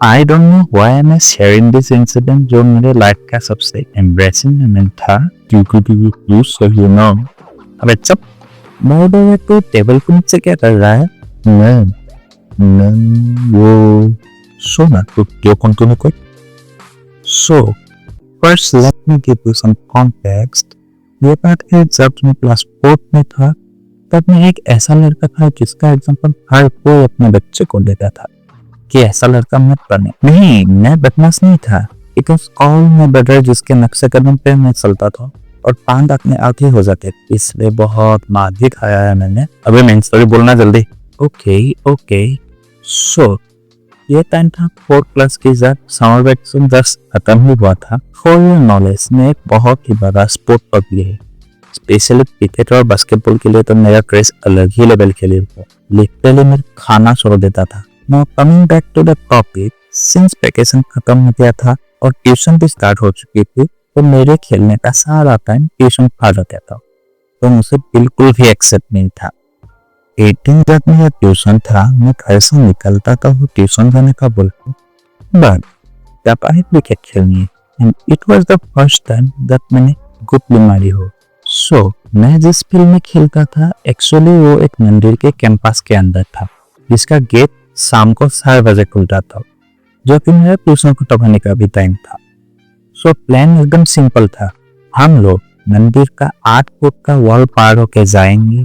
I don't know why I am sharing this incident जो मेरे life का सबसे एम्ब्रेसिंग मोमेंट था क्योंकि तू सही ना। अबे चुप। मोड़ तो टेबल पे नीचे क्या कर रहा है? नहीं वो सुना तो क्यों कंटिन्यू कर। So first let me give you some context. ये बात है जब मैं क्लास 4 में था तब मैं एक ऐसा लड़का था जिसका एग्जाम्पल हर कोई अपने बच्चे को देता था कि ऐसा लड़का मत बने। नहीं, मैं बदमाश नहीं था। It was all my brother जिसके नक्शे कदम पे मैं चलता था और पांड अपने आगे हो जाते, इसलिए बहुत मार भी खाया है मैंने। अबे मेन स्टोरी बोलना जल्दी। ओके सो ये टाइम था 4 क्लास की जब समर वैकेशन जस्ट खत्म ही हुआ था। फॉर योर नॉलेज में एक बहुत ही बड़ा स्पोर्ट पब्लिक है, स्पेशली क्रिकेट और बास्केटबॉल के लिए तो मेरा क्रेज अलग ही लेवल के लिए था। लिटरली मैं खाना छोड़ देता था। Now coming back to the topic, since vacation खत्म हो गया था और ट्यूशन भी स्टार्ट हो चुकी थी तो मेरे खेलने का सारा टाइम ट्यूशन खा जाता था, तो मुझे बिल्कुल भी एक्सेप्ट नहीं था। 18 तक मेरा ट्यूशन था, मैं घर से निकलता था वो ट्यूशन जाने का बोलकर, बट जब आई क्रिकेट खेलनी है and it was the first time जब मैंने गुटली मारी हो। सो मैं जिस फील्ड में खेलता था एक्चुअली वो एक मंदिर के कैंपस के अंदर था जिसका गेट शाम को 4 बजे खुलता था, जो कि मेरा ट्यूशन खत्म होने का भी टाइम था। सो प्लान एकदम सिंपल था, हम लोग मंदिर का 8 फुट का वॉल पार होके जाएंगे,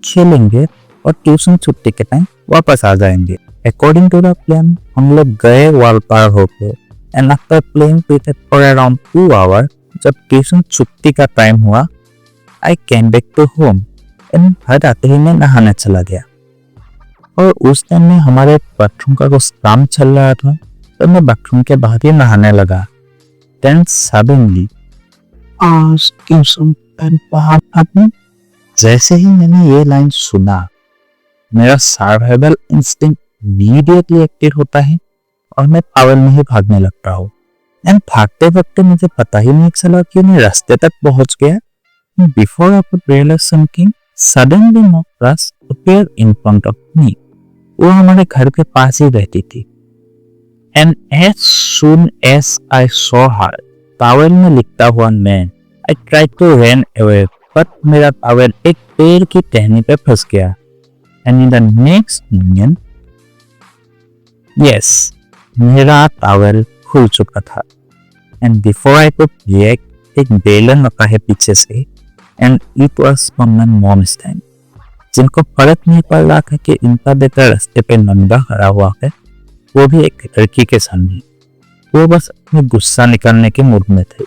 खेलेंगे और ट्यूशन छुट्टी के टाइम वापस आ जाएंगे। अकॉर्डिंग टू द प्लान हम लोग गए वॉल पार होके and after playing cricket for around 2 hour, जब ट्यूशन छुट्टी का टाइम हुआ I came back to home and घर आते ही मैं नहाने चला गया। और उस टाइम में हमारे बाथरूम का कुछ काम चल रहा था तो मैं बाथरूम के बाहर ही नहाने लगा। देन सडनली जैसे ही मैंने ये लाइन सुना मेरा सर्वाइवल इंस्टिंक्ट इमीडिएटली एक्टिव होता है और मैं पावर में ही भागने लगता हूँ। एंड भागते वक्त मुझे पता ही नहीं चला कि मैं रास्ते तक पहुंच गया। Before I could realize something, suddenly my class appeared in front of me. वो हमारे घर के पास ही रहती थी। And as soon as I saw her, towel में लिखता हुआ मैन, I tried to run away but मेरा टॉवल एक पेड़ की टहनी पे फंस गया। And in the next moment, yes, मेरा टॉवल खुल चुका था। And before I could react, एक बेलन रखा है पीछे से and it was from my moms time, जिनको फर्क नहीं पड़ रहा था कि इनका बेटा रास्ते पे नंगा खड़ा हुआ है, वो भी एक लड़की के सामने। वो बस अपने गुस्सा निकालने के मूड में थे।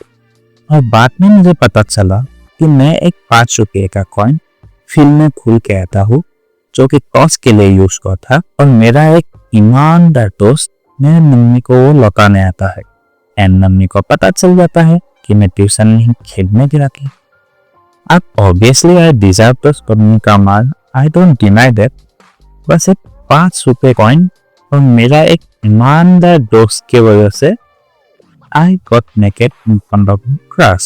और बाद में मुझे पता चला कि मैं एक 5 रुपये का कॉइन फील्ड में भूल के आता हूँ जो कि टॉस के लिए यूज हुआ था, और मेरा एक ईमानदार दोस्त मेरे मम्मी को वो लौटाने आता है एंड मम्मी को पता चल जाता है कि मैं ट्यूशन नहीं खेलने गिरा थी। अब obviously I deserve this mummy का मार, आई डोंट डिनाई दैट। बस एक 5 रुपये कॉइन और मेरा एक ईमानदार दोस्त की वजह से I got naked in front of my crush.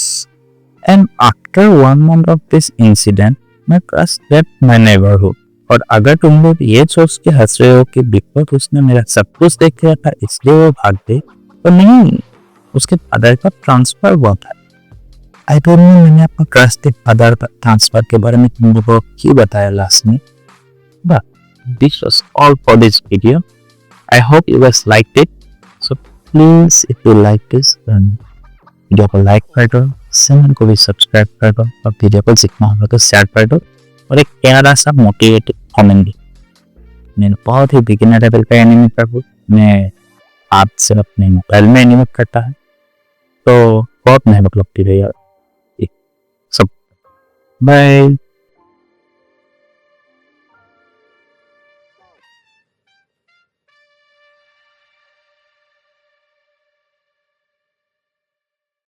And after 1 month of this incident, my crush left my neighborhood. और अगर तुम लोग ये सोच के हंस रहे हो कि बिकॉज उसने मेरा सब कुछ देख लिया था इसलिए वो भाग गई, तो नहीं, उसके फादर का ट्रांसफर हुआ था। आई डोंट नो मैंने आपका क्रश के फादर ट्रांसफर के बारे में तुम लोगों को क्यों बताया लास्ट में, but this was all for this video. I hope you guys liked it. So please if you like this then video को लाइक कर दो, चैनल को भी सब्सक्राइब कर दो और वीडियो को जितना होगा तो शेयर कर दो और एक प्यारा सा मोटिवेटेड कमेंट भी। मैं बहुत ही बिगिनर लेवल का एनिमेट करता हूँ, मैं आप से अपने मोबाइल में एनिमेट करता है तो बहुत मेहनत लगती है यार। सब बाय।